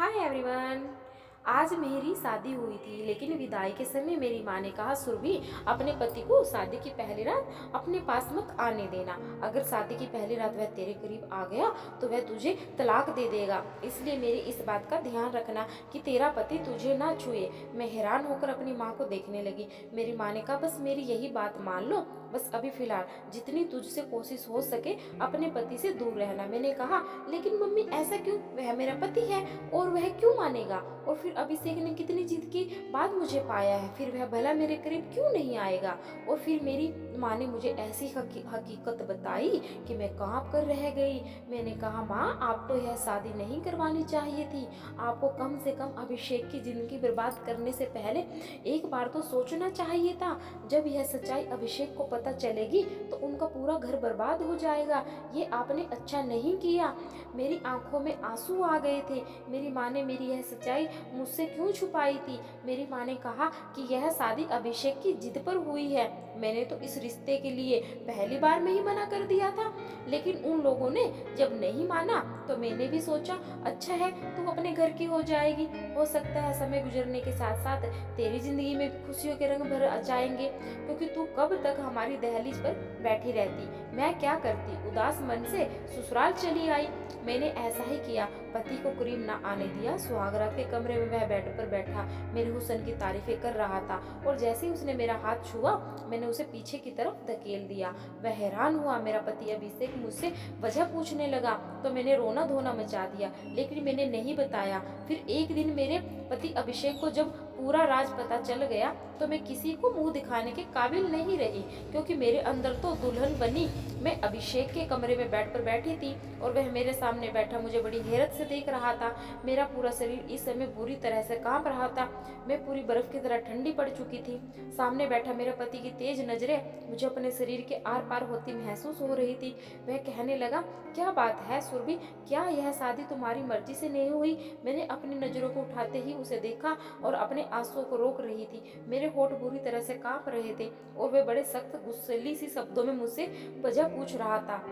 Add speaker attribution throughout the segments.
Speaker 1: Hi everyone. आज मेरी शादी हुई थी, लेकिन विदाई के समय मेरी माँ ने कहा, सुरभि, अपने पति को शादी की पहली रात अपने पास मत आने देना। अगर शादी की पहली रात वह तेरे करीब आ गया तो वह तुझे तलाक दे देगा। इसलिए मेरी इस बात का ध्यान रखना कि तेरा पति तुझे ना छुए। मैं हैरान होकर अपनी माँ को देखने लगी। मेरी माँ ने कहा, बस मेरी यही बात मान लो, बस अभी फिलहाल जितनी तुझसे कोशिश हो सके अपने पति से दूर रहना। मैंने कहा, लेकिन मम्मी ऐसा क्यों? वह मेरा पति है और वह क्यों मानेगा? और फिर अभिषेक ने कितनी जिद की बाद मुझे पाया है, फिर वह भला मेरे करीब क्यों नहीं आएगा? और फिर मेरी माँ ने मुझे ऐसी हकीकत बताई कि मैं कांप कर रह गई। मैंने कहा, माँ, आपको यह शादी नहीं करवानी चाहिए थी। आपको कम से कम अभिषेक की जिंदगी बर्बाद करने से पहले एक बार तो सोचना चाहिए था। जब यह सच्चाई अभिषेक को पता चलेगी तो उनका पूरा घर बर्बाद हो जाएगा। ये आपने अच्छा नहीं किया। मेरी आंखों में आंसू आ गए थे। मेरी माँ ने मेरी यह सच्चाई मुझसे क्यों छुपाई थी? मेरी माँ ने कहा कि यह शादी अभिषेक की जिद पर हुई है। मैंने तो इस रिश्ते के लिए पहली बार में ही मना कर दिया था, लेकिन उन लोगों ने जब नहीं माना तो मैंने भी सोचा, अच्छा है, तू अपने घर की हो जाएगी। हो सकता है समय गुजरने के साथ साथ तेरी जिंदगी में भी खुशियों के रंग भर जाएंगे, क्योंकि तू कब तक हमारी दहलीज पर बैठी रहती? मैं क्या करती? उदास मन से ससुराल चली आई। मैंने ऐसा ही किया, पति को करीब ना आने दिया। सुहागरात के कमरे में वह बेड पर बैठा मेरे हुस्न की तारीफें कर रहा था, और जैसे ही उसने मेरा हाथ छुआ मैंने उसे पीछे की तरफ धकेल दिया। वह हैरान हुआ। मेरा पति अभिषेक मुझसे वजह पूछने लगा तो मैंने रोना धोना मचा दिया, लेकिन मैंने नहीं बताया। फिर एक दिन मेरे पति अभिषेक को जब पूरा राज पता चल गया तो मैं किसी को मुंह दिखाने के काबिल नहीं रही, क्योंकि मेरे अंदर तो दुल्हन बनी। मैं अभिषेक के कमरे में बेड पर बैठी थी और वह मेरे सामने बैठा मुझे बड़ी हैरत से देख रहा था। मेरा पूरा शरीर इस समय बुरी तरह से कांप रहा था। मैं पूरी बर्फ की तरह ठंडी पड़ चुकी थी। सामने बैठा मेरे पति की तेज नजरें मुझे अपने शरीर के आर पार होती महसूस हो रही थी। वह कहने लगा, क्या बात है सुरभि, क्या यह शादी तुम्हारी मर्जी से नहीं हुई? मैंने अपनी नजरों को उठाते ही उसे देखा और अपने आंसुओं को रोक रही थी। मेरे होठ बुरी तरह से कांप रहे थे और वह बड़े सख्त गुस्सैली सी शब्दों में मुझसे वजह पूछ रहा था।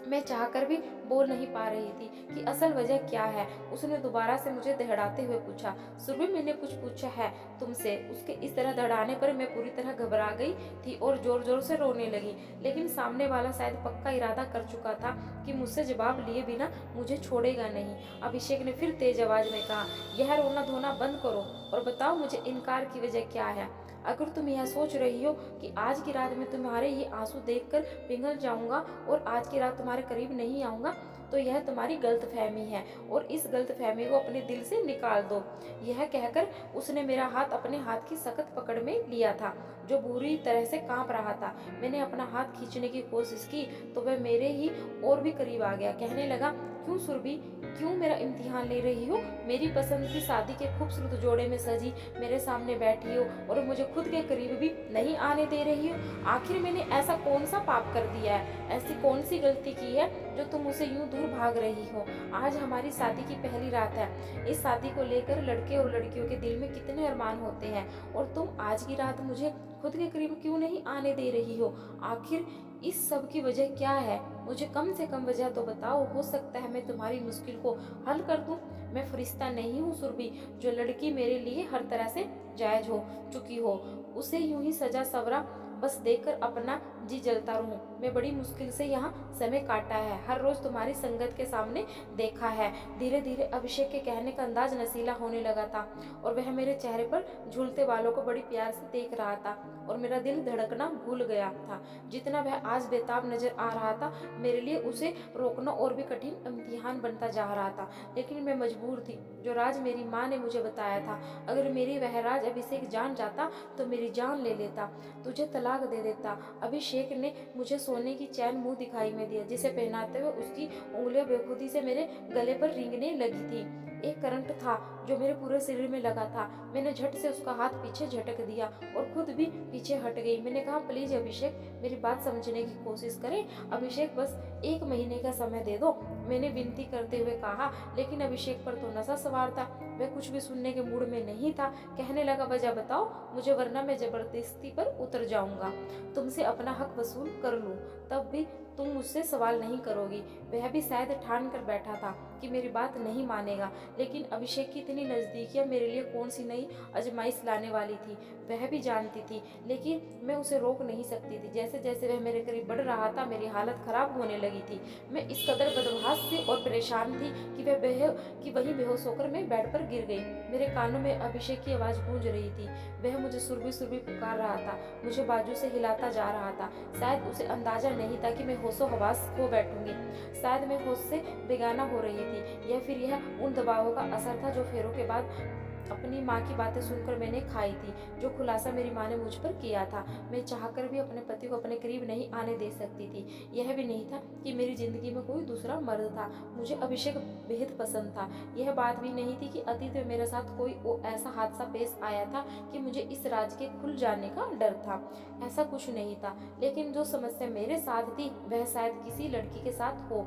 Speaker 1: मैं चाहकर भी बोल नहीं पा रही थी कि असल वजह क्या है। उसने दोबारा से मुझे दहड़ाते हुए पूछा, सुरभि, मैंने कुछ पूछा है तुमसे? उसके इस तरह दहड़ाने पर मैं पूरी तरह घबरा गई थी और जोर जोर से रोने लगी, लेकिन सामने वाला शायद पक्का इरादा कर चुका था कि मुझसे जवाब लिए बिना मुझे छोड़ेगा नहीं। अभिषेक ने फिर तेज आवाज में कहा, यह रोना धोना बंद करो और बताओ मुझे इनकार की वजह क्या है। अगर तुम यह सोच रही हो कि आज की रात में तुम्हारे ये आंसू देखकर पिघल जाऊंगा और आज की रात तुम्हारे करीब नहीं आऊंगा, तो यह तुम्हारी गलतफहमी है और इस गलतफहमी को अपने दिल से निकाल दो। यह कहकर उसने मेरा हाथ अपने हाथ की सख्त पकड़ में लिया था, जो बुरी तरह से कांप रहा था। मैंने अपना हाथ खींचने की कोशिश की तो वह मेरे ही और भी करीब आ गया। कहने लगा, क्यों सुरभि, क्यों मेरा इम्तिहान ले रही हो? मेरी पसंद की शादी के खूबसूरत जोड़े में सजी मेरे सामने बैठी हो और मुझे खुद के करीब भी नहीं आने दे रही हो। आखिर मैंने ऐसा कौन सा पाप कर दिया है? ऐसी कौन सी गलती की है जो तुम मुझसे यूं दूर भाग रही हो? आज हमारी शादी की पहली रात है। इस शादी को लेकर लड़के और लड़कियों के दिल में कितने अरमान होते हैं, और तुम आज की रात मुझे खुद के करीब क्यों नहीं आने दे रही हो? आखिर इस सब की वजह क्या है? मुझे कम से कम वजह तो बताओ। हो सकता है मैं तुम्हारी मुश्किल को हल कर दूं। मैं फरिश्ता नहीं हूँ सुरभि, जो लड़की मेरे लिए हर तरह से जायज हो चुकी हो उसे यूं ही सजा सवरा बस देखकर अपना जी जलता रहूं। मैं बड़ी मुश्किल से यहाँ समय काटा है, हर रोज तुम्हारी संगत के सामने देखा है। धीरे धीरे अभिषेक के कहने का अंदाज नशीला होने लगा था और वह मेरे चेहरे पर झूलते बालों को बड़ी प्यार से देख रहा था और मेरा दिल धड़कना भूल गया था। जितना वह आज बेताब नजर आ रहा था, मेरे लिए उसे रोकना और भी कठिन इम्तिहान बनता जा रहा था। लेकिन मैं मजबूर थी। जो राज मेरी माँ ने मुझे बताया था, अगर मेरी वह राज अभिषेक जान जाता तो मेरी जान ले लेता, तुझे तलाक दे देता। अभिषेक ने मुझे सोने की चैन मुंह दिखाई में दिया, जिसे पहनाते हुए उसकी उंगलियां बेखुदी से मेरे गले पर रेंगने लगी थी। एक करंट था जो मेरे पूरे शरीर में लगा था। मैंने झट से उसका हाथ पीछे झटक दिया और खुद भी पीछे हट गई। मैंने कहा, प्लीज अभिषेक, मेरी बात समझने की कोशिश करें। अभिषेक, बस 1 महीने का समय दे दो, मैंने विनती करते हुए कहा। लेकिन अभिषेक पर तो नशा सवार था, वह कुछ भी सुनने के मूड में नहीं था। कहने लगा, वजह बताओ मुझे, वरना मैं जबरदस्ती पर उतर जाऊंगा, तुमसे अपना हक वसूल कर लूं, तब भी तुम मुझसे सवाल नहीं करोगी। वह भी शायद ठान कर बैठा था कि मेरी बात नहीं मानेगा, लेकिन अभिषेक की इतनी नज़दीकियाँ मेरे लिए कौन सी नई आजमाइश लाने वाली थी वह भी जानती थी, लेकिन मैं उसे रोक नहीं सकती थी। जैसे जैसे वह मेरे करीब बढ़ रहा था मेरी हालत ख़राब होने लगी थी। मैं इस कदर बदहवास से और परेशान थी कि वहीं बेहोश होकर मैं बेड पर गिर गई। मेरे कानों में अभिषेक की आवाज़ गूंज रही थी। वह मुझे सुरभि सुरभि पुकार रहा था, मुझे बाजू से हिलाता जा रहा था। शायद उसे अंदाजा नहीं था कि मैं होशो हवास खो बैठूंगी। शायद मैं होश से बेगाना हो रही थी, या फिर यह उन दबावों का असर था जो फेरों के बाद अपनी माँ की बातें सुनकर मैंने खाई थी, जो खुलासा मेरी माँ ने मुझ पर किया था। मैं चाहकर भी अपने पति को अपने करीब नहीं आने दे सकती थी। यह भी नहीं था कि मेरी जिंदगी में कोई दूसरा मर्द था। मुझे अभिषेक बेहद पसंद था। यह बात भी नहीं थी कि अतीत में मेरे साथ कोई ऐसा हादसा पेश आया था कि मुझे इस राज के खुल जाने का डर था। ऐसा कुछ नहीं था, लेकिन जो समस्या मेरे साथ थी वह शायद किसी लड़की के साथ हो।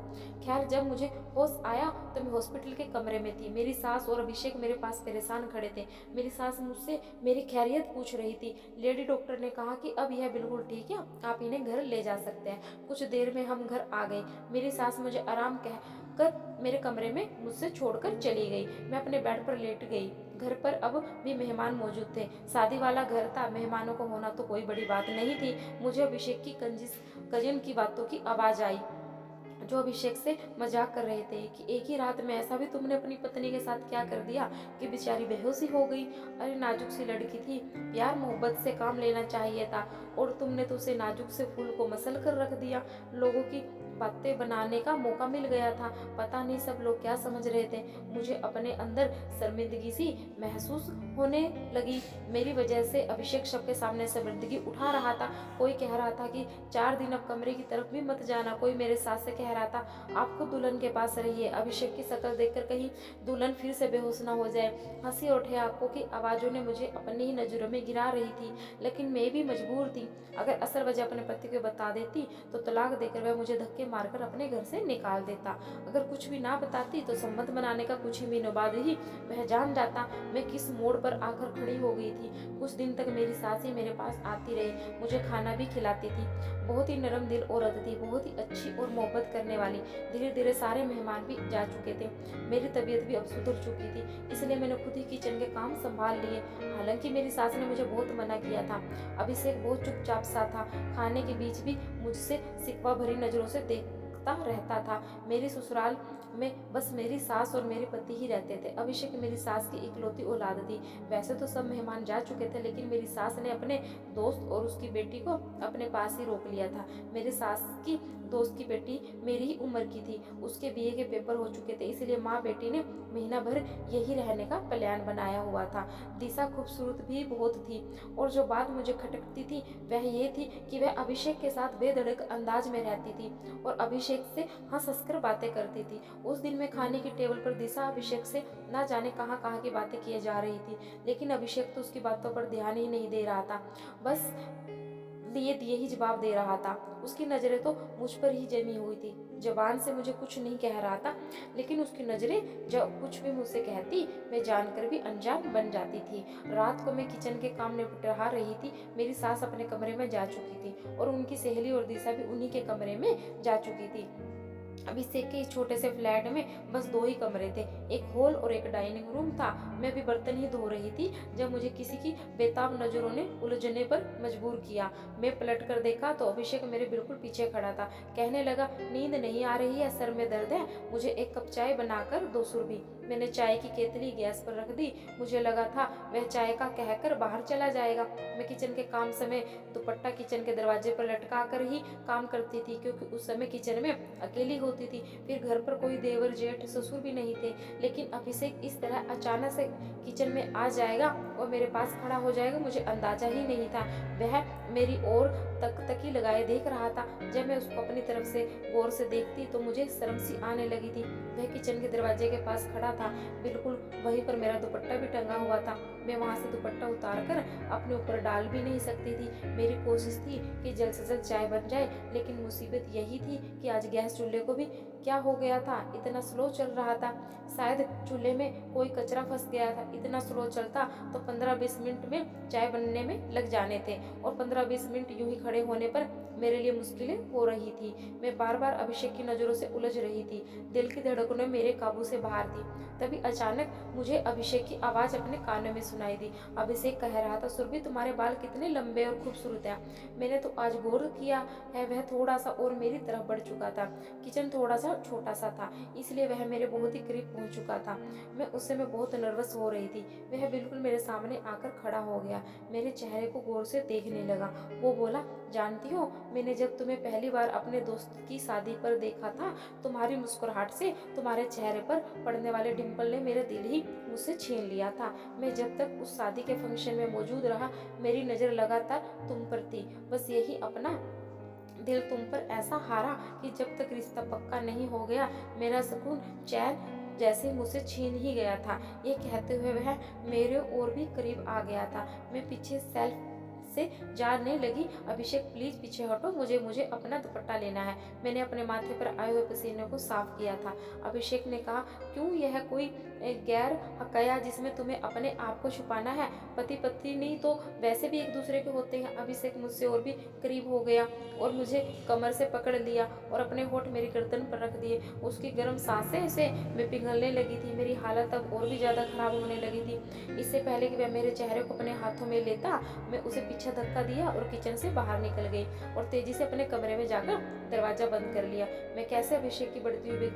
Speaker 1: खैर, जब मुझे होश आया तो मैं हॉस्पिटल के कमरे में थी। मेरी सास और अभिषेक मेरे पास परेशान खड़े थे। मेरी सास मुझसे मेरी खैरियत पूछ रही थी। लेडी डॉक्टर ने कहा कि अब यह बिल्कुल ठीक है, आप इन्हें घर ले जा सकते हैं। कुछ देर में हम घर आ गए। मेरी सास मुझे आराम कहकर मेरे कमरे में मुझसे छोड़कर चली गई। मैं अपने बेड पर लेट गई। घर पर अब भी मेहमान मौजूद थे। शादी वाला घर था, मेहमानों को होना तो कोई बड़ी बात नहीं थी। मुझे अभिषेक की कजिन की बातों की आवाज़ आई, जो अभिषेक से मजाक कर रहे थे कि एक ही रात में ऐसा भी तुमने अपनी पत्नी के साथ क्या कर दिया कि बेचारी बेहोशी हो गई। अरे नाजुक सी लड़की थी, प्यार मोहब्बत से काम लेना चाहिए था, और तुमने तो उसे नाजुक से फूल को मसल कर रख दिया। लोगों की बातें बनाने का मौका मिल गया था। पता नहीं सब लोग क्या समझ रहे थे। मुझे अपने अंदर शर्मिंदगी सी महसूस होने लगी। मेरी वजह से अभिषेक सबके सामने शर्मिंदगी उठा रहा था। कोई कह रहा था कि 4 दिन अब कमरे की तरफ भी मत जाना। कोई मेरे सास से कह रहा था आप खुद दुल्हन के पास रहिए। अभिषेक की शक्ल देखकर कहीं दुल्हन फिर से बेहोश ना हो जाए। हंसी और ठहाकों की आवाज़ों ने मुझे अपनी ही नज़रों में गिरा रही थी, लेकिन मैं भी मजबूर थी। अगर असल वजह अपने पति को बता देती तो तलाक देकर वह मुझे धक्के मारकर अपने घर से निकाल देता। अगर कुछ भी ना बताती तो संबंध बनाने का कुछ ही महीनों बाद ही वह जान जाता। मैं किस मोड़ पर आकर खड़ी हो गई थी। कुछ दिन तक मेरी सास ही मेरे पास आती रही, मुझे खाना भी खिलाती थी। बहुत ही नरम दिल औरत थी, बहुत ही अच्छी और मोहब्बत करने वाली। धीरे धीरे सारे मेहमान भी जा चुके थे। मेरी तबीयत भी अब सुधर चुकी थी, इसलिए मैंने खुद ही किचन के काम संभाल लिए। हालांकि मेरी सास ने मुझे बहुत मना किया था। अभिषेक बहुत चुपचाप सा था, खाने के बीच भी मुझसे सिकवा भरी नजरों से देखता रहता था। मेरी ससुराल में बस मेरी सास और मेरे पति ही रहते थे। अभिषेक मेरी सास की इकलौती औलाद थी। वैसे तो सब मेहमान जा चुके थे, लेकिन मेरी सास ने अपने दोस्त और उसकी बेटी को अपने पास ही रोक लिया था। मेरी सास की दोस्त की बेटी मेरी ही उम्र की थी। उसके बीए के पेपर हो चुके थे, इसलिए माँ बेटी ने महीना भर यही रहने का प्लान बनाया हुआ था। दिशा खूबसूरत भी बहुत थी, और जो बात मुझे खटकती थी वह ये थी कि वह अभिषेक के साथ बेधड़क अंदाज में रहती थी और अभिषेक से हंस हंसकर बातें करती थी। उस दिन में खाने की टेबल पर दिशा अभिषेक से ना जाने कहाँ कहाँ की बातें किए जा रही थी, लेकिन अभिषेक तो उसकी बातों पर ध्यान ही नहीं दे रहा था, बस दिए दिए ही जवाब दे रहा था। उसकी नजरें तो मुझ पर ही जमी हुई थी। जबान से मुझे कुछ नहीं कह रहा था, लेकिन उसकी नजरें जब कुछ भी मुझसे कहती मैं जानकर भी अनजान बन जाती थी। रात को मैं किचन के काम निपटा रही थी। मेरी सास अपने कमरे में जा चुकी थी और उनकी सहेली और दिशा भी उन्हीं के कमरे में जा चुकी थी। अभिषेक के इस छोटे से फ्लैट में बस 2 ही कमरे थे, एक हॉल और एक डाइनिंग रूम था। मैं भी बर्तन ही धो रही थी जब मुझे किसी की बेताब नजरों ने उलझने पर मजबूर किया। मैं पलट कर देखा तो अभिषेक मेरे बिल्कुल पीछे खड़ा था। कहने लगा, नींद नहीं आ रही है, सर में दर्द है, मुझे एक कप चाय बनाकर दो सुरभि। मैंने चाय की केतली गैस पर रख दी। मुझे लगा था वह चाय का कहकर बाहर चला जाएगा। मैं किचन के काम समय दुपट्टा किचन के दरवाजे पर लटका कर ही काम करती थी, क्योंकि उस समय किचन में अकेली होती थी। फिर घर पर कोई देवर जेठ ससुर भी नहीं थे। लेकिन अभिषेक इस तरह अचानक से किचन में आ जाएगा और मेरे पास खड़ा हो जाएगा, मुझे अंदाजा ही नहीं था। वह मेरी ओर तकी लगाए देख रहा था। जब मैं उसको अपनी तरफ से गौर से देखती तो मुझे शर्म सी आने लगी थी। वह किचन के दरवाजे के पास खड़ा था, बिल्कुल वहीं पर मेरा दुपट्टा भी टंगा हुआ था। मैं वहां से दुपट्टा उतार कर अपने ऊपर डाल भी नहीं सकती थी। मेरी कोशिश थी कि जल्द से जल्द चाय बन जाए, लेकिन मुसीबत यही थी कि आज गैस चूल्हे को भी क्या हो गया था, इतना स्लो चल रहा था? शायद चूल्हे में कोई कचरा फंस गया था। इतना स्लो चलता तो 15-20 मिनट में चाय बनने में लग जाने थे, और 15-20 मिनट यूं ही खड़े होने पर मेरे लिए मुश्किलें हो रही थी। मैं बार बार अभिषेक की नज़रों से उलझ रही थी। दिल की धड़कनें मेरे काबू से बाहर थी। तभी अचानक मुझे अभिषेक की आवाज़ अपने कानों में सुनाई दी। अभिषेक कह रहा था, सुरभि तुम्हारे बाल कितने लंबे और खूबसूरत हैं। मैंने तो आज गौर किया है, वह थोड़ा सा और मेरी तरफ बढ़ चुका था। किचन थोड़ा सा छोटा सा था, इसलिए वह मेरे बहुत ही करीब पहुंच चुका था। मैं बहुत नर्वस हो रही थी। वह बिल्कुल मेरे सामने आकर खड़ा हो गया, मेरे चेहरे को गौर से देखने लगा। वो बोला, जानती हो, मैंने जब तुम्हें पहली बार अपने दोस्त की शादी पर देखा था, तुम्हारी मुस्कुराहट से तुम्हारे चेहरे पर पड़ने वाले डिम्पल ने मेरा दिल ही मुझसे छीन लिया था। मैं जब तक उस शादी के फंक्शन में मौजूद रहा, मेरी नज़र लगातार तुम पर थी। बस यही अपना दिल तुम पर ऐसा हारा कि जब तक रिश्ता पक्का नहीं हो गया, मेरा सुकून चैन जैसे मुझसे छीन ही गया था। ये कहते हुए वह मेरे और भी करीब आ गया था। मैं पीछे सेल्फ से जानने लगी, अभिषेक प्लीज पीछे हटो, मुझे मुझे अपना दुपट्टा लेना है। मैंने अपने माथे पर आए हुए पसीने को साफ किया था। अभिषेक ने कहा, क्यों, यह कोई गैर हकया जिसमें तुम्हें अपने आप को छुपाना है? पति पत्नी तो वैसे भी एक दूसरे के होते हैं। अभिषेक मुझसे और भी करीब हो गया और मुझे कमर से पकड़ लिया और अपने होठ मेरी गर्दन पर रख दिए। उसकी गर्म सांसें से मैं पिघलने लगी थी। मेरी हालत अब और भी ज्यादा खराब होने लगी थी। इससे पहले कि वह मेरे चेहरे को अपने हाथों में लेता, मैं उसे पीछे धक्का दिया और किचन से बाहर निकल गई और तेजी से अपने कमरे में जाकर दरवाजा बंद कर लिया। मैं कैसे अभिषेक की बढ़ती हुई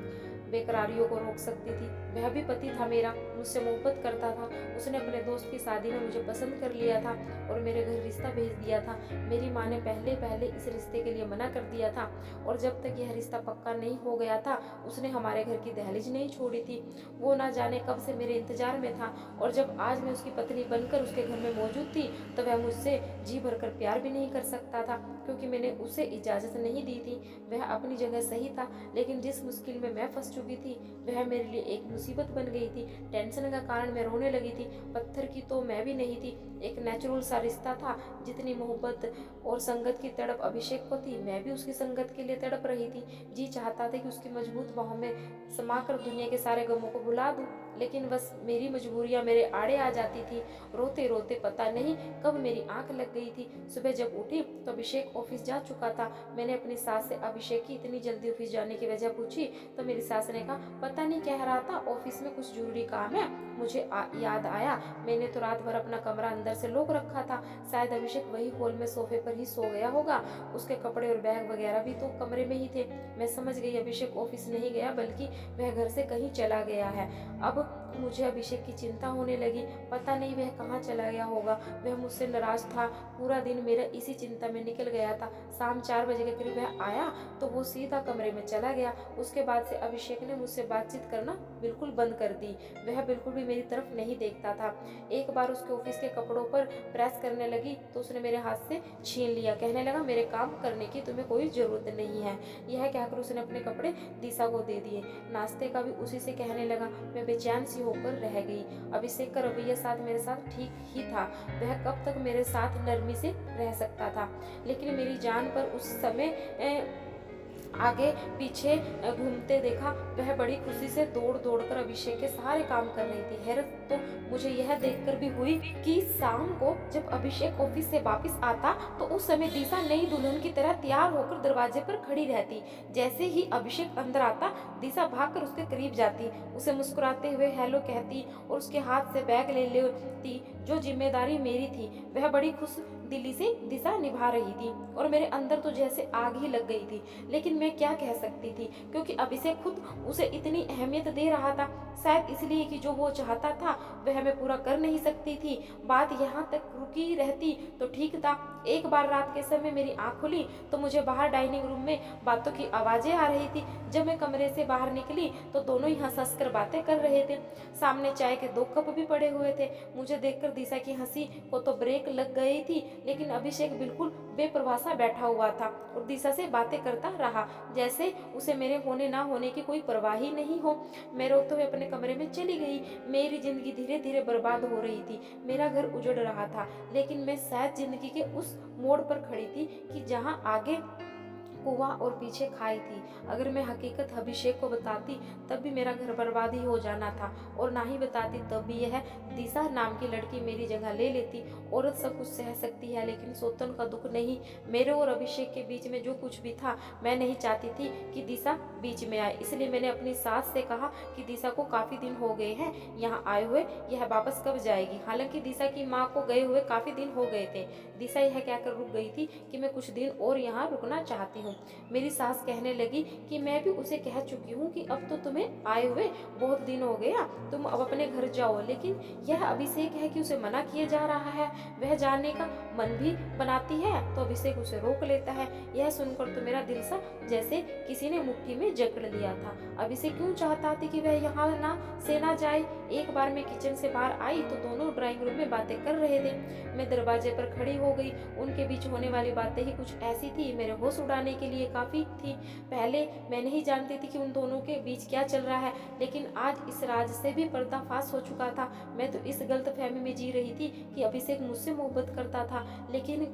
Speaker 1: बेकरारियों को रोक सकती थी? वह भी पति था मेरा, मुझसे मोहब्बत करता था। उसने अपने दोस्त की शादी में मुझे पसंद कर लिया था और मेरे घर रिश्ता भेज दिया था। मेरी माँ ने पहले पहले इस रिश्ते के लिए मना कर दिया था, और जब तक यह रिश्ता पक्का नहीं हो गया था, उसने हमारे घर की दहलीज नहीं छोड़ी थी। वो ना जाने कब से मेरे इंतजार में था, और जब आज मैं उसकी पत्नी बनकर उसके घर में मौजूद थी, तो वह मुझसे जी भरकर प्यार भी नहीं कर सकता था, क्योंकि मैंने उसे इजाज़त नहीं दी थी। वह अपनी जगह सही था, लेकिन जिस मुश्किल में मैं फंस चुकी थी, वह मेरे लिए एक मुसीबत बन गई थी। टेंशन का कारण मैं रोने लगी थी। पत्थर की तो मैं भी नहीं थी, एक नेचुरल सा रिश्ता था। जितनी मोहब्बत और संगत की तड़प अभिषेक को थी, मैं भी उसकी संगत के लिए तड़प रही थी। जी चाहता था कि उसकी मजबूत बाहों में समाकर दुनिया के सारे गमों को भुला दूं, लेकिन बस मेरी मजबूरियां मेरे आड़े आ जाती थी। रोते रोते पता नहीं कब मेरी आंख लग गई थी। सुबह जब उठी तो अभिषेक ऑफिस जा चुका था। मैंने अपनी सास से अभिषेक की इतनी जल्दी ऑफिस जाने की वजह पूछी, तो मेरी सास ने कहा, पता नहीं, कह रहा था ऑफिस में कुछ जरूरी काम है। मुझे याद आया, मैंने तो रात भर अपना कमरा अंदर से लॉक रखा था। शायद अभिषेक वही हॉल में सोफे पर ही सो गया होगा। उसके कपड़े और बैग वगैरह भी तो कमरे में ही थे। मैं समझ गई अभिषेक ऑफिस नहीं गया, बल्कि वह घर से कहीं चला गया है। अब मुझे अभिषेक की चिंता होने लगी। पता नहीं वह कहाँ चला गया होगा। वह मुझसे नाराज था। पूरा दिन मेरा इसी चिंता में निकल गया था। शाम 4 बजे के करीब वह आया तो वो सीधा कमरे में चला गया। उसके बाद से अभिषेक ने मुझसे बातचीत करना बिल्कुल बंद कर दी। वह बिल्कुल भी मेरी तरफ नहीं देखता था। एक बार उसके ऑफिस के कपड़ों पर प्रेस करने लगी तो उसने मेरे हाथ से छीन लिया। कहने लगा, मेरे काम करने की तुम्हें कोई जरूरत नहीं है। यह कहकर उसने अपने कपड़े दिशा को दे दिए। नाश्ते का भी उसी से कहने लगा। मैं बेचैन सी होकर रह गई। अभिषेक का रवैया साथ मेरे साथ ठीक ही था। वह कब तक मेरे साथ नरमी से रह सकता था? लेकिन मेरी जान पर उस समय आगे पीछे घूमते देखा। वह बड़ी खुशी से दौड़ दौड़ कर अभिषेक के सारे काम कर रही थी। हैरत तो मुझे यह देखकर भी हुई कि शाम को जब अभिषेक ऑफिस से वापस आता तो उस समय दिशा नई दुल्हन की तरह तैयार होकर दरवाजे पर खड़ी रहती। जैसे ही अभिषेक अंदर आता, दिशा भागकर उसके करीब जाती, उसे मुस्कुराते हुए हेलो कहती और उसके हाथ से बैग ले लेती। जो जिम्मेदारी मेरी थी वह बड़ी खुश दिल्ली से दिशा निभा रही थी, और मेरे अंदर तो जैसे आग ही लग गई थी। लेकिन मैं क्या कह सकती थी, क्योंकि अभिषेक खुद उसे इतनी अहमियत दे रहा था। शायद इसलिए कि जो वो चाहता था वह मैं पूरा कर नहीं सकती थी। बात यहाँ तक रुकी रहती तो ठीक था। एक बार रात के समय मेरी आंख खुली तो मुझे बाहर डाइनिंग रूम में बातों की आवाजें आ रही थी। जब मैं कमरे से बाहर निकली तो दोनों ही हंस कर बातें कर रहे थे। सामने चाय के 2 कप भी पड़े हुए थे। मुझे देखकर दिशा की हंसी को तो ब्रेक लग गई थी, लेकिन अभिषेक बिल्कुल बेपरवाह सा बैठा हुआ था और दिशा से बातें करता रहा, जैसे उसे मेरे होने ना होने की कोई परवाह ही नहीं हो। मैं रोते हुए अपने कमरे में चली गई। मेरी जिंदगी धीरे धीरे बर्बाद हो रही थी। मेरा घर उजड़ रहा था, लेकिन मैं शायद जिंदगी के उस मोड़ पर खड़ी थी कि जहां आगे कुआं और पीछे खाई थी। अगर मैं हकीकत अभिषेक को बताती तब भी मेरा घर बर्बाद ही हो जाना था, और ना ही बताती तब भी यह दिशा नाम की लड़की मेरी जगह ले लेती। औरत सब कुछ सह सकती है, लेकिन सौतन का दुख नहीं। मेरे और अभिषेक के बीच में जो कुछ भी था, मैं नहीं चाहती थी कि दिशा बीच में आए। इसलिए मैंने अपनी सास से कहा कि दिशा को काफी दिन हो गए हैं यहाँ आए हुए, यह वापस कब जाएगी। हालांकि दिशा की माँ को गए हुए काफी दिन हो गए थे। दिशा यह कहकर रुक गई थी कि मैं कुछ दिन और यहाँ रुकना चाहती हूँ। मेरी सास कहने लगी कि मैं भी उसे कह चुकी हूँ कि अब तो तुम्हें आए हुए बहुत दिन हो गया, तुम अब अपने घर जाओ। लेकिन यह अभिषेक है कि उसे मना किया जा रहा है। वह जाने का मन भी बनाती है तो अभिषेक उसे रोक लेता है। यह सुनकर तो मेरा दिल सा जैसे किसी ने मुट्ठी में जकड़ लिया था। अभिषेक क्यों चाहता थी कि वह यहाँ ना जाए। एक बार मैं किचन से बाहर आई तो दोनों ड्राइंग रूम में बातें कर रहे थे। मैं दरवाजे पर खड़ी हो गई। उनके बीच होने वाली बातें ही कुछ ऐसी थी, मेरे होश उड़ाने के लिए काफी थी। पहले मैं नहीं जानती थी कि उन दोनों के बीच क्या चल रहा है, लेकिन आज इस राज से भी पर्दाफाश हो चुका था। मैं तो इस गलतफहमी में जी रही थी कि अभिषेक मुझसे मोहब्बत करता था, लेकिन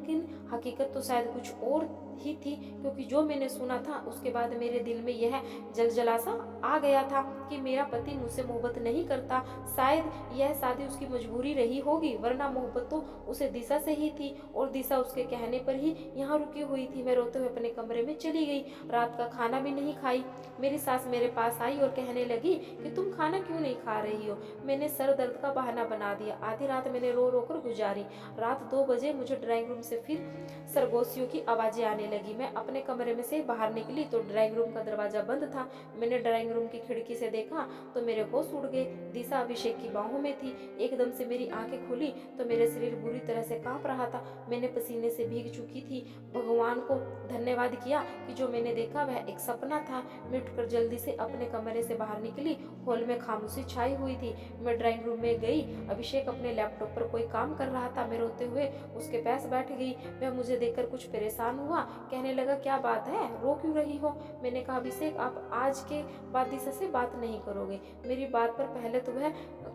Speaker 1: हकीकत तो शायद कुछ और ही थी। क्योंकि जो मैंने सुना था उसके बाद मेरे दिल में यह जलजला सा आ गया था कि मेरा पति मुझसे मोहब्बत नहीं करता। शायद यह शादी उसकी मजबूरी रही होगी, वरना मोहब्बत तो उसे दिशा से ही थी, और दिशा उसके कहने पर ही यहाँ रुकी हुई थी। मैं रोते हुए अपने कमरे में चली गई। रात का खाना भी नहीं खाई। मेरी सास मेरे पास आई और कहने लगी कि तुम खाना क्यों नहीं खा रही हो। मैंने सर दर्द का बहाना बना दिया। आधी रात मैंने रो रो कर गुजारी। रात 2 बजे मुझे ड्राइंग रूम से फिर सरगोशियों की आवाजें आने लगी। मैं अपने कमरे में से बाहर निकली तो ड्राइंग रूम का दरवाजा बंद था। मैंने ड्राइंग रूम की खिड़की से देखा तो मेरे होश उड़ गए। दिशा अभिषेक की बाहों में थी। एकदम से मेरी आंखें खुली तो मेरे शरीर बुरी तरह से कांप रहा था। मैंने पसीने से भीग चुकी थी। भगवान को धन्यवाद किया कि जो मैंने देखा वह एक सपना था। मैं उठकर जल्दी से अपने कमरे से बाहर निकली। हॉल में खामोशी छाई हुई थी। मैं ड्राइंग रूम में गई। अभिषेक अपने लैपटॉप पर कोई काम कर रहा था। मैं रोते हुए उसके पास बैठ गई। वह मुझे देखकर कुछ परेशान हुआ। कहने लगा, क्या बात है, रो क्यों रही हो। मैंने कहा, अभिषेक आप आज के बाद दिशा से बात नहीं करोगे। मेरी बात पर पहले तो वह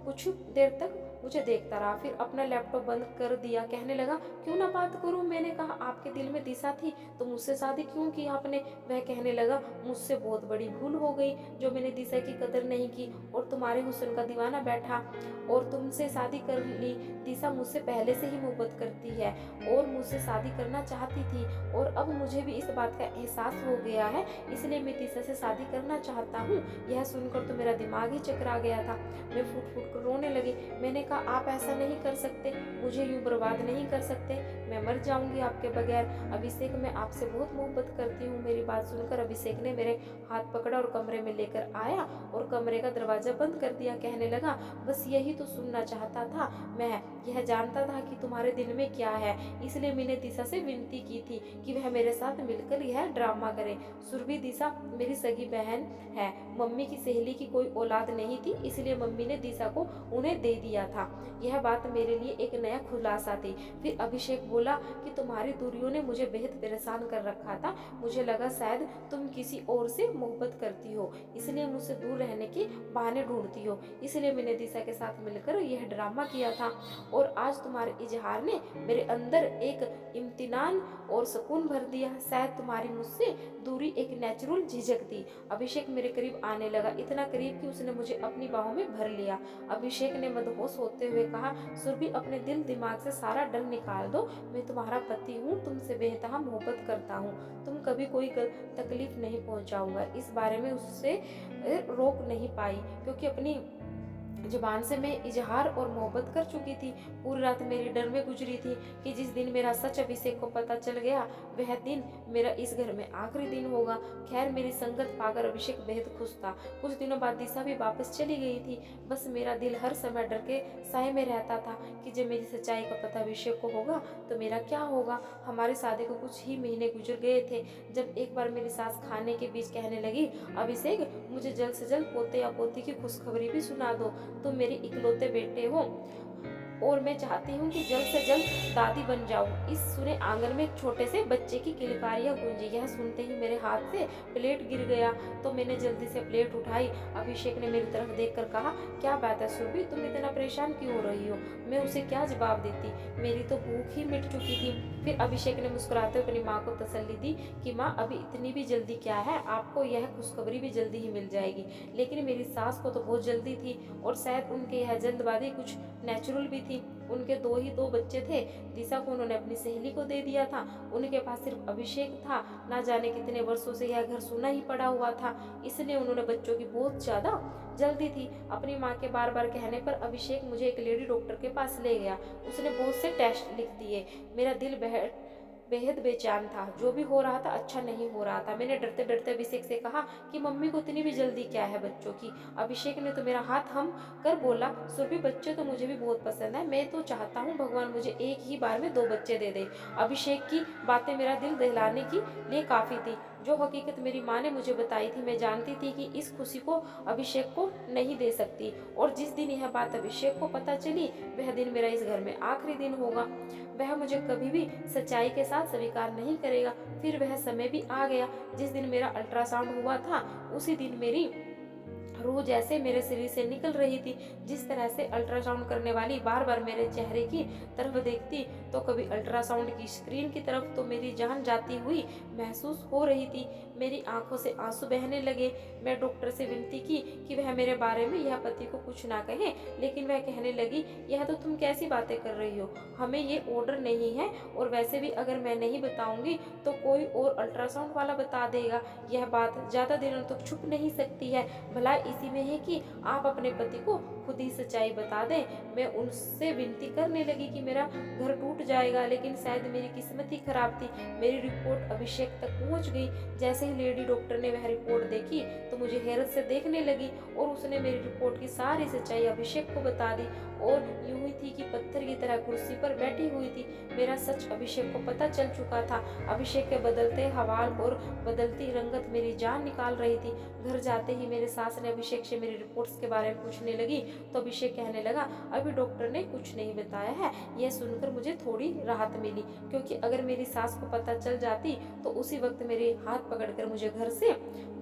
Speaker 1: कुछ देर तक मुझे देखता रहा, फिर अपना लैपटॉप बंद कर दिया। कहने लगा, क्यों ना बात करूं। मैंने कहा, आपके दिल में दिशा थी तो मुझसे शादी क्यों की आपने। वह कहने लगा, मुझसे बहुत बड़ी भूल हो गई जो मैंने दिशा की कदर नहीं की और तुम्हारे हुस्न का दीवाना बैठा और तुमसे शादी कर ली। दिशा मुझसे पहले से ही मोहब्बत करती है और मुझसे शादी करना चाहती थी, और अब मुझे भी इस बात का एहसास हो गया है, इसलिए मैं दिशा से शादी करना चाहता हूँ। यह सुनकर तो मेरा दिमाग ही चकरा गया था। मैं फूट फूट कर रोने लगी। मैंने कहा, आप ऐसा नहीं कर सकते, मुझे यूं बर्बाद नहीं कर सकते, मैं मर जाऊंगी आपके बगैर। अभिषेक, मैं आपसे बहुत मोहब्बत करती हूँ। मेरी बात सुनकर अभिषेक ने मेरे हाथ पकड़ा और कमरे में लेकर आया और कमरे का दरवाजा बंद कर दिया। कहने लगा, बस यही तो सुनना चाहता था। मैं यह जानता था कि तुम्हारे दिल में क्या है, इसलिए मैंने दिशा से विनती की थी कि वह मेरे साथ मिलकर यह ड्रामा करे। सुरभि दिशा मेरी सगी बहन है। मम्मी की सहेली की कोई औलाद नहीं थी, इसलिए मम्मी ने दिशा को उन्हें दे दिया था। यह बात मेरे लिए एक नया खुलासा थी। फिर अभिषेक बोला कि तुम्हारी दूरियों ने मुझे बेहद परेशान कर रखा था। मुझे लगा शायद तुम किसी और से मोहब्बत करती हो, इसलिए मुझसे दूर रहने के बहाने ढूंढती हो, इसलिए मैंने दिशा के साथ मिलकर यह ड्रामा किया था। और आज तुम्हारे इजहार ने मेरे अंदर एक इम्तिनान और सुकून भर दिया। शायद तुम्हारी मुझसे दूरी एक नेचुरल झिझक थी। अभिषेक मेरे करीब आने लगा, इतना करीब कि उसने मुझे अपनी बाहों में भर लिया। अभिषेक ने मदहोश होते हुए कहा, सुरभि, अपने दिल दिमाग से सारा डर निकाल दो। मैं तुम्हारा पति हूँ, तुमसे बेतहा मोहब्बत करता हूँ, तुम कभी कोई तकलीफ नहीं पहुंचाऊंगा। इस बारे में उससे रोक नहीं पाई, क्योंकि अपनी जुबान से मैं इजहार और मोहब्बत कर चुकी थी। पूरी रात मेरी डर में गुजरी थी कि जिस दिन मेरा सच अभिषेक को पता चल गया वह दिन मेरा इस घर में आखिरी दिन होगा। खैर, मेरी संगत पाकर अभिषेक बेहद खुश था। कुछ दिनों बाद दिशा भी वापस चली गई थी। बस मेरा दिल हर समय डर के साए में रहता था कि जब मेरी सच्चाई का पता अभिषेक को होगा तो मेरा क्या होगा। हमारी शादी को कुछ ही महीने गुजर गए थे जब एक बार मेरी सास खाने के बीच कहने लगी, अभिषेक, मुझे जल्द से जल्द पोते या पोती की खुशखबरी भी सुना दो, तुम मेरे इकलौते बेटे हो। और मैं चाहती हूँ कि जल्द से जल्द दादी बन जाऊँ। इस सुने आंगन में एक छोटे से बच्चे की किलकारियाँ गूंजी। यह सुनते ही मेरे हाथ से प्लेट गिर गया, तो मैंने जल्दी से प्लेट उठाई। अभिषेक ने मेरी तरफ देखकर कहा, क्या बात है सुरभि, तुम इतना परेशान क्यों हो रही हो? मैं उसे क्या जवाब देती, मेरी तो भूख ही मिट चुकी थी। फिर अभिषेक ने मुस्कुराते हुए अपनी माँ को तसल्ली दी कि माँ अभी इतनी भी जल्दी क्या है, आपको यह खुशखबरी भी जल्दी ही मिल जाएगी। लेकिन मेरी सास को तो बहुत जल्दी थी, और शायद उनके यह जल्दबाजी कुछ नेचुरल भी थी। उनके दो बच्चे थे। दिशा को उन्होंने अपनी सहेली को दे दिया था। उनके पास सिर्फ अभिषेक था। ना जाने कितने वर्षों से यह घर सूना ही पड़ा हुआ था, इसलिए उन्होंने बच्चों की बहुत ज्यादा जल्दी थी। अपनी माँ के बार बार कहने पर अभिषेक मुझे एक लेडी डॉक्टर के पास ले गया। उसने बहुत से टेस्ट लिख दिए। मेरा दिल बेहद बेचैन था। जो भी हो रहा था अच्छा नहीं हो रहा था। मैंने डरते डरते अभिषेक से कहा कि मम्मी को इतनी भी जल्दी क्या है बच्चों की? अभिषेक ने तो मेरा हाथ हम कर बोला, सुरभि बच्चे तो मुझे भी बहुत पसंद है। मैं तो चाहता हूँ भगवान मुझे एक ही बार में 2 बच्चे दे दे। अभिषेक की बातें मेरा दिल दहलाने के लिए काफी थी। जो हकीकत मेरी माँ ने मुझे बताई थी, मैं जानती थी कि इस खुशी को अभिषेक को नहीं दे सकती। और जिस दिन यह बात अभिषेक को पता चली, वह दिन मेरा इस घर में आखिरी दिन होगा। वह मुझे कभी भी सच्चाई के साथ स्वीकार नहीं करेगा। फिर वह समय भी आ गया। जिस दिन मेरा अल्ट्रासाउंड हुआ था, उसी दिन मेरी रूह जैसे मेरे शरीर से निकल रही थी। जिस तरह से अल्ट्रासाउंड करने वाली बार बार मेरे चेहरे की तरफ देखती, तो कभी अल्ट्रासाउंड की स्क्रीन की तरफ, तो मेरी जान जाती हुई महसूस हो रही थी। मेरी आंखों से आंसू बहने लगे। मैं डॉक्टर से विनती की कि वह मेरे बारे में यह पति को कुछ ना कहे, लेकिन वह कहने लगी, यह तो तुम कैसी बातें कर रही हो, हमें ये ऑर्डर नहीं है, और वैसे भी अगर मैं नहीं बताऊंगी तो कोई और अल्ट्रासाउंड वाला बता देगा। यह बात ज्यादा दिनों तक छुप नहीं सकती है। भला इसी में है कि आप अपने पति को खुद ही सच्चाई बता दें। मैं उनसे विनती करने लगी कि मेरा घर टूट जाएगा, लेकिन शायद मेरी किस्मत ही खराब थी। मेरी रिपोर्ट अभिषेक तक पहुंच गई। जैसे ही लेडी डॉक्टर ने वह रिपोर्ट देखी, तो मुझे हैरत से देखने लगी, और उसने मेरी रिपोर्ट की सारी सच्चाई अभिषेक को बता दी। और यूं ही थी कि पत्थर की तरह कुर्सी पर बैठी हुई थी। मेरा सच अभिषेक को पता चल चुका था। अभिषेक के बदलते हवाल और बदलती रंगत मेरी जान निकाल रही थी। घर जाते ही मेरे सास ने अभिषेक से मेरी रिपोर्ट्स के बारे में पूछने लगी, तो अभिषेक कहने लगा, अभी डॉक्टर ने कुछ नहीं बताया है। यह सुनकर मुझे थोड़ी राहत मिली, क्योंकि अगर मेरी सास को पता चल जाती तो उसी वक्त मेरे हाथ पकड़कर मुझे घर से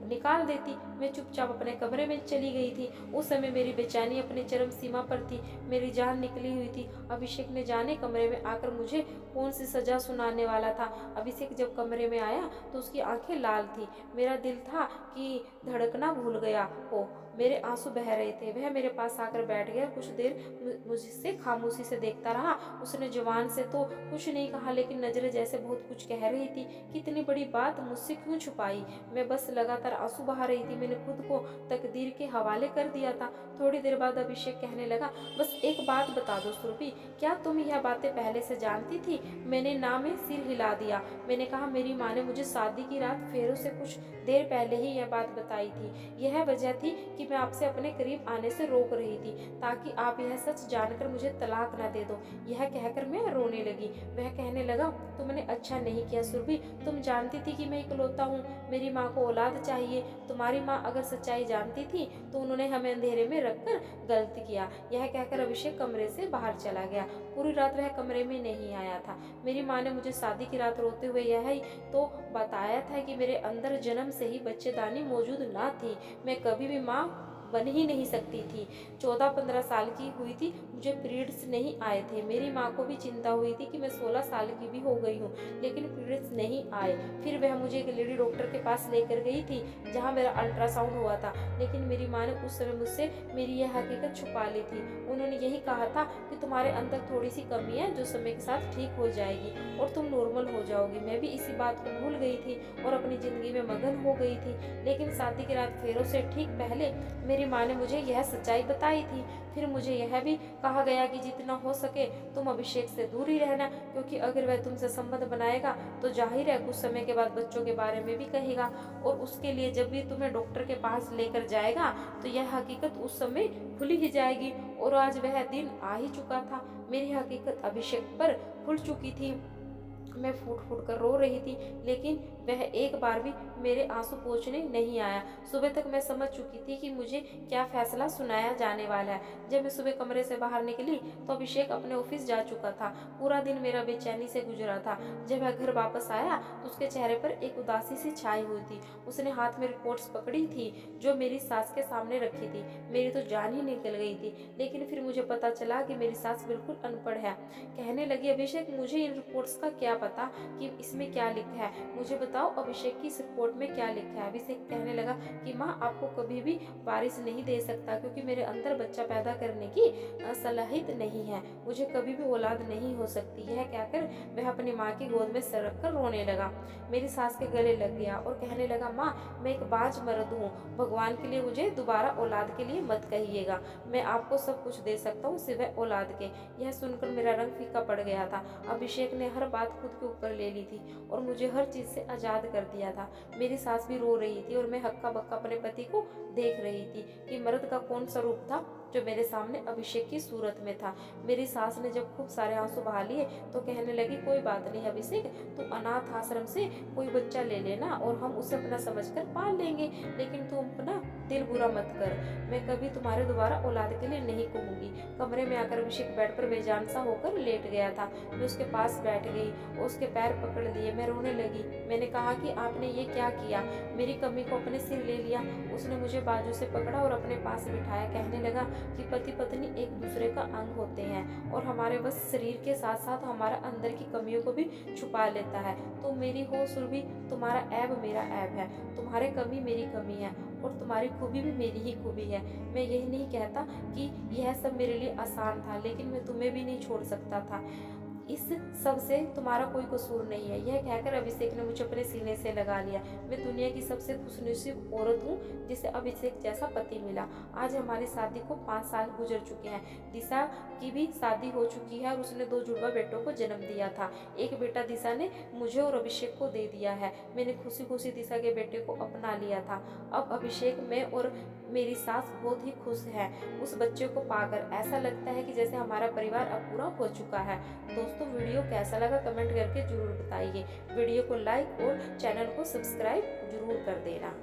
Speaker 1: निकाल देती। मैं चुपचाप अपने कमरे में चली गई थी। उस समय मेरी बेचैनी अपनी चरम सीमा पर थी। मेरी जान निकली हुई थी। अभिषेक ने जाने कमरे में आकर मुझे कौन सी सजा सुनाने वाला था। अभिषेक जब कमरे में आया तो उसकी आंखें लाल थी। मेरा दिल था कि धड़कना भूल गया हो। मेरे आंसू बह रहे थे। वह मेरे पास आकर बैठ गया। कुछ देर मुझसे खामोशी से देखता रहा। उसने जुबान से तो कुछ नहीं कहा, लेकिन नजरें जैसे बहुत कुछ कह रही थी कि इतनी बड़ी बात मुझसे क्यों छुपाई। मैं बस लगातार आंसू बहा रही थी। मैंने खुद को तकदीर के हवाले कर दिया था। थोड़ी देर बाद अभिषेक कहने लगा, बस एक बात बता दो सुरभि, क्या तुम यह बातें पहले से जानती थी? मैंने ना में सिर हिला दिया। मैंने कहा, मेरी माँ ने मुझे शादी की रात फेरों से कुछ देर पहले ही यह बात बताई थी। यह वजह थी कि मैं आपसे अपने करीब आने से रोक रही थी, ताकि आप यह सच जानकर मुझे तलाक ना दे दो। यह कहकर मैं रोने लगी। वह कहने लगा, तुमने अच्छा नहीं किया सुरभि। तुम जानती थी कि मैं इकलौता हूँ। मेरी माँ को औलाद चाहिए। तुम्हारी माँ अगर सच्चाई जानती थी तो उन्होंने हमें अंधेरे में रखकर गलत किया। यह कहकर अभिषेक कमरे से बाहर चला गया। पूरी रात वह कमरे में नहीं आया था। मेरी माँ ने मुझे शादी की रात रोते हुए यह तो बताया था कि मेरे अंदर जन्म से ही बच्चेदानी मौजूद ना थी। मैं कभी भी माँ बन ही नहीं सकती थी। 14-15 साल की हुई थी, मुझे पीरियड्स नहीं आए थे। मेरी माँ को भी चिंता हुई थी कि मैं 16 साल की भी हो गई हूँ, लेकिन पीरियड्स नहीं आए। फिर वह मुझे एक लेडी डॉक्टर के पास लेकर गई थी, जहाँ मेरा अल्ट्रासाउंड हुआ था। लेकिन मेरी माँ ने उस समय मुझसे मेरी यह हकीकत छुपा ली थी। उन्होंने यही कहा था कि तुम्हारे अंदर थोड़ी सी कमी है, जो समय के साथ ठीक हो जाएगी और तुम नॉर्मल हो जाओगी। मैं भी इसी बात को भूल गई थी और अपनी जिंदगी में मगन हो गई थी। लेकिन शादी की रात फेरों से ठीक पहले मेरी माँ ने मुझे यह सच्चाई बताई थी। फिर मुझे यह भी कहा गया कि जितना हो सके तुम अभिषेक से दूर ही रहना, क्योंकि अगर वह तुमसे संबंध बनाएगा तो जाहिर है कुछ समय के बाद बच्चों के बारे में भी कहेगा, और उसके लिए जब भी तुम्हें डॉक्टर के पास लेकर जाएगा तो यह हकीकत उस समय खुली ही जाएगी। और आज वह दिन आ ही चुका था। मेरी हकीकत अभिषेक पर खुल चुकी थी। मैं फूट फूट कर रो रही थी, लेकिन वह एक बार भी मेरे आंसू पोंछने नहीं आया। सुबह तक मैं समझ चुकी थी कि मुझे क्या फैसला सुनाया जाने वाला है। जब मैं सुबह कमरे से बाहर निकली तो अभिषेक अपने ऑफिस जा चुका था। पूरा दिन मेरा बेचैनी से गुजरा था। जब वह घर वापस आया तो उसके चेहरे पर एक उदासी सी छाई हुई थी। उसने हाथ में रिपोर्ट्स पकड़ी थी जो मेरी सास के सामने रखी थी। मेरी तो जान ही निकल गई थी, लेकिन फिर मुझे पता चला कि मेरी सास बिल्कुल अनपढ़ है। कहने लगी, अभिषेक मुझे इन रिपोर्ट्स का क्या पता कि इसमें क्या लिखा है, मुझे बताओ अभिषेक की इस रिपोर्ट में क्या लिखा है। अभिषेक कहने लगा कि माँ आपको कभी भी वारिस नहीं दे सकता, क्योंकि मेरे अंदर बच्चा पैदा करने की सलाहियत नहीं है, मुझे कभी भी औलाद नहीं हो सकती। यह कहकर वह अपनी माँ की गोद में सरक कर रोने लगा। मेरी सास के गले लग गया और कहने लगा, माँ मैं एक बाज मर्द हूँ, भगवान के लिए मुझे दोबारा औलाद के लिए मत कहिएगा, मैं आपको सब कुछ दे सकता हूँ सिवाय औलाद के। यह सुनकर मेरा रंग फीका पड़ गया था। अभिषेक ने हर बात खुद के ऊपर ले ली थी और मुझे हर चीज से आजाद कर दिया था। मेरी सास भी रो रही थी और मैं हक्का बक्का अपने पति को देख रही थी कि मर्द का कौन सा रूप था जो मेरे सामने अभिषेक की सूरत में था। मेरी सास ने जब खूब सारे आंसू बहा लिए तो कहने लगी, कोई बात नहीं अभिषेक, तू अनाथ आश्रम से कोई बच्चा ले लेना और हम उसे अपना समझकर पाल लेंगे, लेकिन तू अपना दिल बुरा मत कर, मैं कभी तुम्हारे दोबारा औलाद के लिए नहीं कहूंगी। कमरे में आकर अभिषेक बेड पर बेजान सा होकर लेट गया था। मैं उसके पास बैठ गई और उसके पैर पकड़ लिए। मैं रोने लगी। मैंने कहा कि आपने ये क्या किया, मेरी कमी को अपने सिर ले लिया। उसने मुझे बाजू से पकड़ा और अपने पास बिठाया। कहने लगा कि पति पत्नी एक दूसरे का अंग होते हैं और हमारे बस शरीर के साथ साथ हमारा अंदर की कमियों को भी छुपा लेता है। तो मेरी हो सुरभि, तुम्हारा ऐब मेरा ऐब है, तुम्हारे कमी मेरी कमी है और तुम्हारी खूबी भी मेरी ही खूबी है। मैं यही नहीं कहता कि यह सब मेरे लिए आसान था, लेकिन मैं तुम्हें भी नहीं छोड़ सकता था। इस सब से तुम्हारा कोई कसूर नहीं है। यह कहकर अभिषेक ने मुझे अपने सीने से लगा लिया। मैं दुनिया की सबसे खुशनसीब औरत हूँ जिसे अभिषेक जैसा पति मिला। आज हमारी शादी को 5 साल गुजर चुके हैं। दिशा की भी शादी हो चुकी है और उसने 2 जुड़वा बेटों को जन्म दिया था। एक बेटा दिशा ने मुझे और अभिषेक को दे दिया है। मैंने खुशी खुशी दिशा के बेटे को अपना लिया था। अब अभिषेक, मैं और मेरी सास बहुत ही खुश है उस बच्चे को पाकर। ऐसा लगता है कि जैसे हमारा परिवार अब पूरा हो चुका है। दोस्तों वीडियो कैसा लगा कमेंट करके जरूर बताइए। वीडियो को लाइक और चैनल को सब्सक्राइब जरूर कर देना।